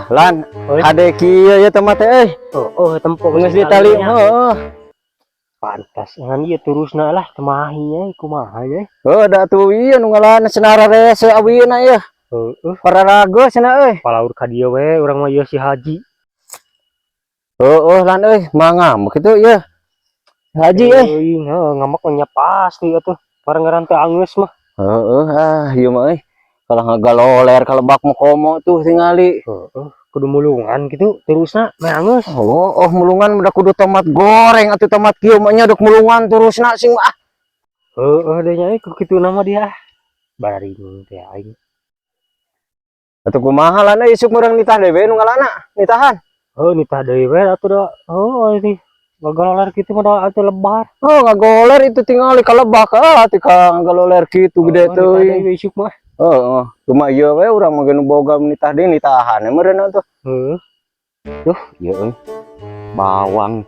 Lan, ade kieu ya temat euy. Tempo Geus ditali. Heeh. Pantas ngan ieu terusna lah temahi kumaha ye. Da atuh ieu nu ngaranna senara rese awina ieu. Pararaga cenah euy. Palaur ka dieu we urang mah ieu si Haji. Lan euy, mangam kitu ieu. Haji euy. Ngamak nya pasti atuh. Bareng-bareng teh angeus mah. Ieu mah euy. Kalau ngagaloler ka lebak mah komo tuh tingali. Kudu mulungan gitu terusna meh angeus. Mulungan udah kudu tomat goreng atuh tomat kieu mah nya dek mulungan terusna sing mah. Deui nya ku kitu nama dia. Bari teh aing. Atuh kumaha lan euy isuk urang nitah dewe nu ngaranna nitahan. Nitah deui we atuh da. Ini ngagaloler kitu mah da atuh lebar. Ngagoler itu tingali ka lebak atuh ka ngagaloler kitu gede teuy. Isuk mah. Cuma ieu we urang mah geus boga nitah deui nitahan meureun atuh. Ieu euy. Bawang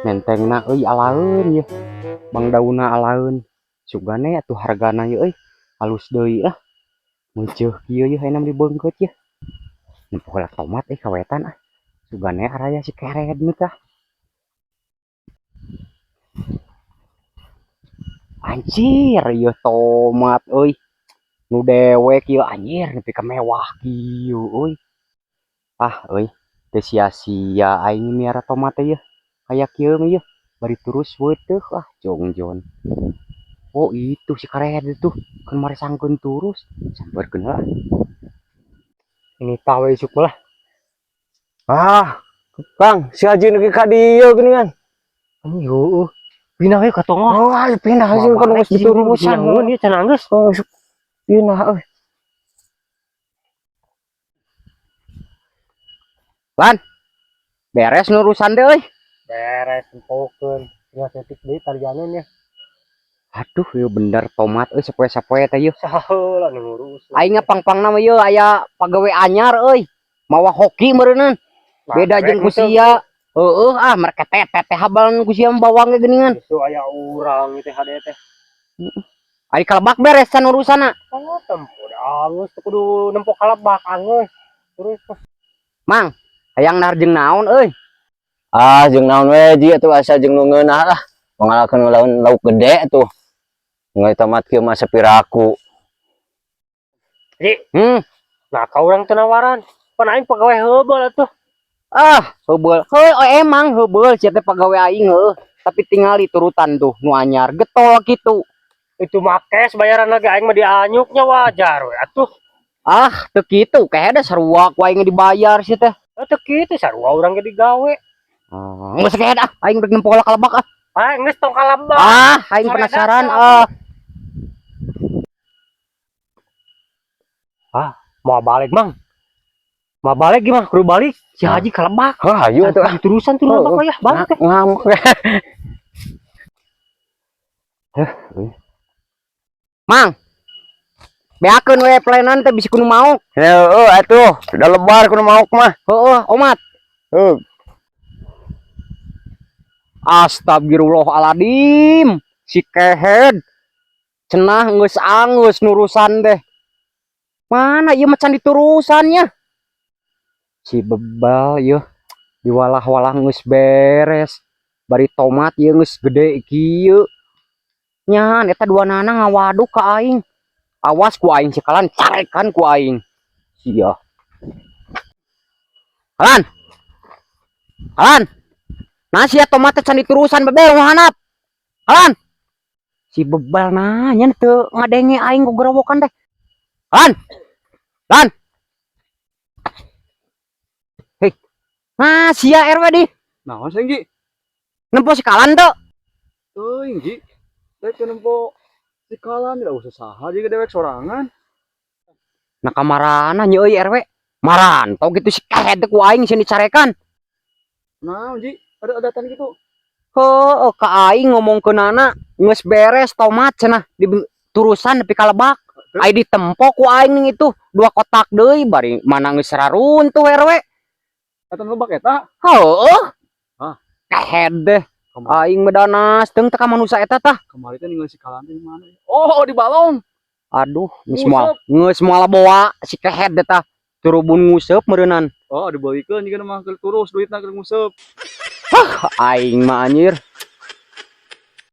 mentengna euy alaeun ye. Bang daunna alaeun. Sugane atuh hargana ye euy. Halus deui ah. Munceuh kieu ye haena dibeungkeut ye. Nempoh tomat kawetan ah. Sugane araya si keret tah. Anjir ieu tomat euy. Nu dewek ieu anjir nepi ka mewah kieu euy. Euy, teu sia-sia aing miara tomat teh ieu. Kayak kieu mah ieu, bari terus weuteuh jongjon. Itu si karet itu, kan mari sangkeun turus, sampeurkeun heula. Ini tahu isuk lah. Kang, si Haji lagi ka dieu geuningan. Pindah we ka tongah. Ayo pindah sih kan geus diturusan. Ieu can anggeus. Pindah euy. Lan, beres nurusan deh euy. Beres empokeun. Tinggal setik deui tarjaneun ya. Aduh, ieu bener tomat euy sapoe-sapoe teh ieu. Saheula nu ngurus. Aing pang-pangna mah ieu aya pagawe anyar euy. Mawa hoki meureunna. Beda jeung ku sia. Mereka teh habalan ku sia bawang ge geuningan. Itu aya urang teh hade teh. Ari kalebak beres can urusana. Tempo da angeus kudu nempo kalebak angeus. Terus Mang, hayang nahar jeung naon euy? Jeung naon we ji atuh asa jeung nu ngeunah lah. Mangalakeun laun lauk gede tuh. Ngai tomat kieu mah sapiraku. Ji. Nah, ka urang teu nawaran. Pan aing pagawe heubeul atuh. Heubeul. Emang heubeul sia teh pagawe aing heuh. Tapi tingali turutan tuh nu anyar getol kitu. Itu makes bayaran lagi aing mah dianyuknya wajar we atuh. Teu kitu kayak ada sarua ku aing dibayar sia teh. Teu kitu sarua urang ge digawe. Geus kayak dah aing rek nempo kalebak Geus tong kalebak. Aing penasaran Mau balik mang. Mau balik gimana? Kudu balik. Si Haji kalebak. Ayo atuh terusan tuh lebak ya balik teh. Ngamuk. Mang. Beakeun we planan teh bisi kudu mauk. Atuh, udah lebar kudu mauk mah. Omat. Astagfirullahaladzim. Si kehed. Cenah geus angeus nurusan deh. Mana ieu macan diturusannya? Si bebal ieu diwalah-walah geus beres. Bari tomat ieu geus gede kieu. Nya eta duanana ngawaduk ka aing. Awas ku aing sekalan carekan ku aing. Sia. Halan. Nah sia tomat can diturusan bebel ngahanap. Halan. Si bebal nanya teu ngadenge aing gogerowokan teh. Lan. Hei. Nah sia RW di. Naon sih Ji? Nempo sekalan teu. Teuing Ji. Rek nempo sikalan tidak usah saha jadi dewek sorangan. Nah kamarana nya euy RW. Marantau gitu si kahed ku aing sieun dicarekan. Naon Ji? Ada tan gitu. Ka aing ngomongkeunana geus beres tomat cenah diturusan nepi ka lebak. Ai ditempo ku aing ning itu 2 kotak deui bari mana geus raruntuh RW. Eta lebak eta? Kahed deh. Aing medanas teung teh ka manusia eta tah. Kemarin teh ninggal sikalan teh di mana? Di balong. Aduh, geus moal boa si kehed teh tah. Turubun nguseup meureunan. Oh, dibalikan juga mah keur turus duitna keur nguseup. Aing mah anjir